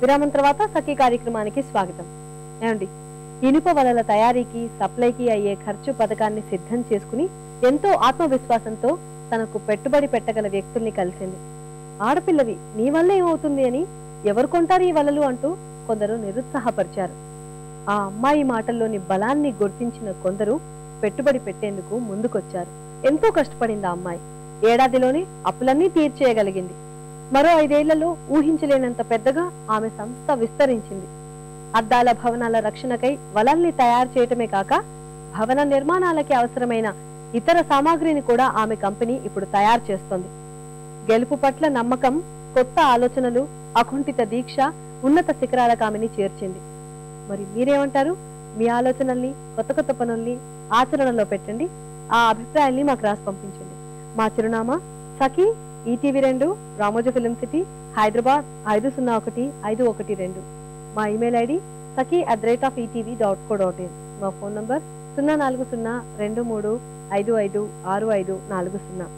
విరామం తర్వాత సఖీ కార్యక్రమానికి స్వాగతం. ఏమండి, ఇనుప వలల తయారీకి సప్లైకి అయ్యే ఖర్చు పథకాన్ని సిద్ధం చేసుకుని ఎంతో ఆత్మవిశ్వాసంతో తనకు పెట్టుబడి పెట్టగల వ్యక్తుల్ని కలిసింది. ఆడపిల్లవి, నీ వల్ల ఏమవుతుంది అని ఎవరు కొంటారు ఈ వలలు అంటూ కొందరు నిరుత్సాహపరిచారు. ఆ అమ్మాయి మాటల్లోని బలాన్ని గుర్తించిన కొందరు పెట్టుబడి పెట్టేందుకు ముందుకొచ్చారు. ఎంతో కష్టపడింది ఆ అమ్మాయి. ఏడాదిలోనే అప్పులన్నీ తీర్చేయగలిగింది. మరో 5 ఏళ్లలో ఊహించలేనంత పెద్దగా ఆమె సంస్థ విస్తరించింది. అద్దాల భవనాల రక్షణకై వలల్ని తయారు చేయటమే కాక భవన నిర్మాణాలకి అవసరమైన ఇతర సామాగ్రిని కూడా ఆమె కంపెనీ ఇప్పుడు తయారు చేస్తోంది. గెలుపు పట్ల నమ్మకం, కొత్త ఆలోచనలు, అకుంఠిత దీక్ష ఉన్నత శిఖరాలకు ఆమెని చేర్చింది. మరి మీరేమంటారు? మీ ఆలోచనల్ని, కొత్త కొత్త పనుల్ని ఆచరణలో పెట్టండి. ఆ అభిప్రాయాల్ని మాకు రాసి పంపించండి. మా చిరునామా Sakhi, ETV 2, Ramoji film city, Hyderabad 501512. మా ఇమెయిల్ ఐడి saki@etv.co.in. మా ఫోన్ నంబర్ 04023556540.